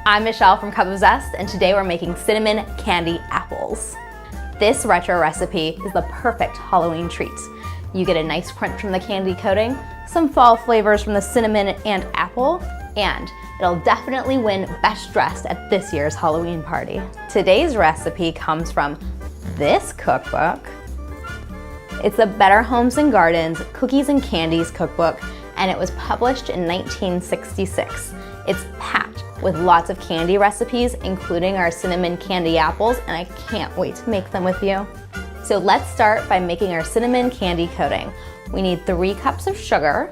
I'm Michelle from Cup of Zest, and today we're making cinnamon candy apples. This retro recipe is the perfect Halloween treat. You get a nice crunch from the candy coating, some fall flavors from the cinnamon and apple, and it'll definitely win Best Dressed at this year's Halloween party. Today's recipe comes from this cookbook. It's the Better Homes and Gardens Cookies and Candies cookbook, and it was published in 1966. It's packed with lots of candy recipes, including our cinnamon candy apples, and I can't wait to make them with you. So let's start by making our cinnamon candy coating. We need 3 cups of sugar,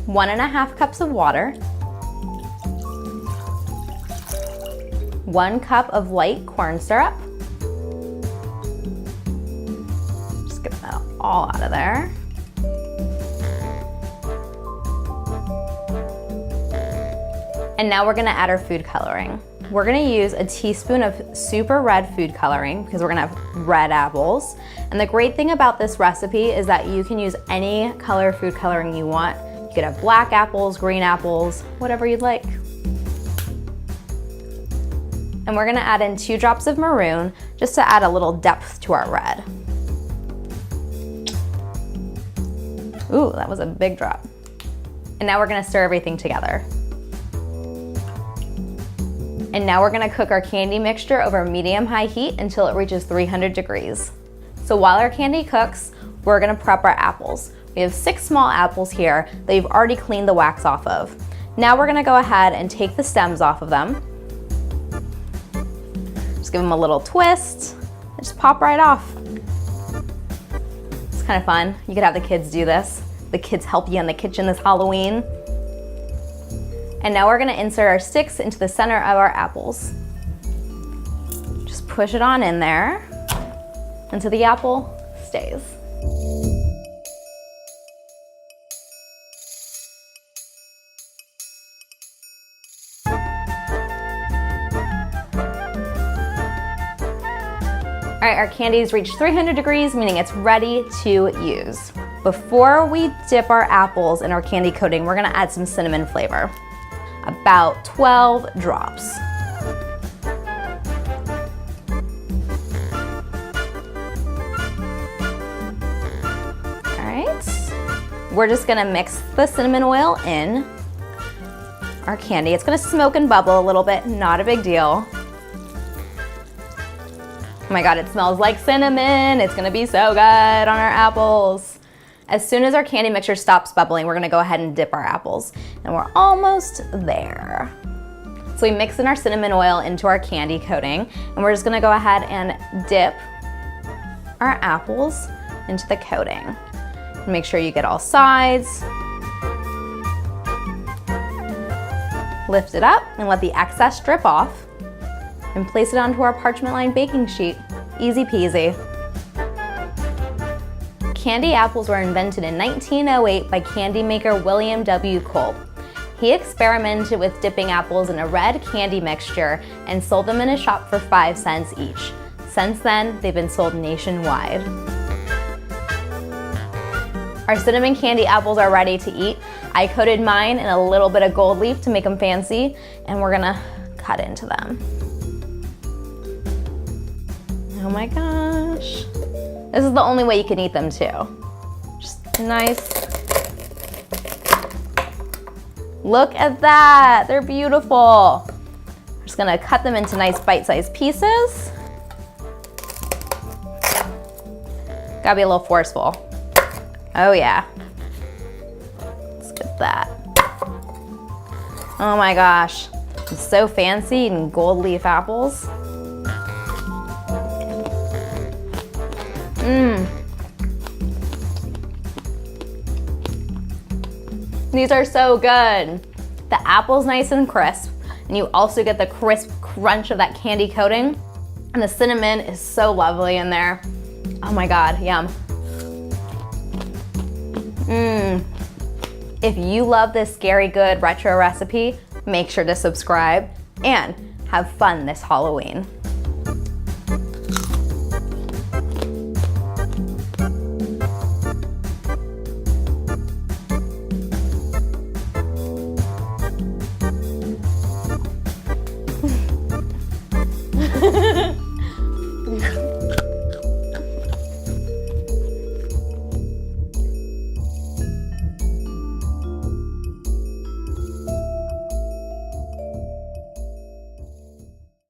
1.5 cups of water, 1 cup of light corn syrup. Just get that all out of there. And now we're gonna add our food coloring. We're gonna use a teaspoon of super red food coloring because we're gonna have red apples. And the great thing about this recipe is that you can use any color food coloring you want. You could have black apples, green apples, whatever you'd like. And we're gonna add in 2 drops of maroon just to add a little depth to our red. Ooh, that was a big drop. And now we're gonna stir everything together. And now we're gonna cook our candy mixture over medium-high heat until it reaches 300 degrees. So while our candy cooks, we're gonna prep our apples. We have 6 small apples here that we've already cleaned the wax off of. Now we're gonna go ahead and take the stems off of them. Just give them a little twist, and just pop right off. It's kind of fun. You could have the kids do this. The kids help you in the kitchen this Halloween. And now we're gonna insert our sticks into the center of our apples. Just push it on in there until the apple stays. All right, our candies reached 300 degrees, meaning it's ready to use. Before we dip our apples in our candy coating, we're gonna add some cinnamon flavor. About 12 drops. All right, we're just gonna mix the cinnamon oil in our candy. It's gonna smoke and bubble a little bit, not a big deal. Oh my God, it smells like cinnamon. It's gonna be so good on our apples. As soon as our candy mixture stops bubbling, we're gonna go ahead and dip our apples. And we're almost there. So we mix in our cinnamon oil into our candy coating, and we're just gonna go ahead and dip our apples into the coating. Make sure you get all sides. Lift it up and let the excess drip off, and place it onto our parchment-lined baking sheet. Easy peasy. Candy apples were invented in 1908 by candy maker William W. Kolb. He experimented with dipping apples in a red candy mixture and sold them in a shop for 5 cents each. Since then, they've been sold nationwide. Our cinnamon candy apples are ready to eat. I coated mine in a little bit of gold leaf to make them fancy, and we're gonna cut into them. Oh my gosh. This is the only way you can eat them too. Just nice. Look at that, they're beautiful. I'm just gonna cut them into nice bite-sized pieces. Gotta be a little forceful. Oh yeah. Let's get that. Oh my gosh, it's so fancy and gold leaf apples. These are so good. The apple's nice and crisp, and you also get the crisp crunch of that candy coating, and the cinnamon is so lovely in there. Oh my God, yum. If you love this scary good retro recipe, make sure to subscribe and have fun this Halloween.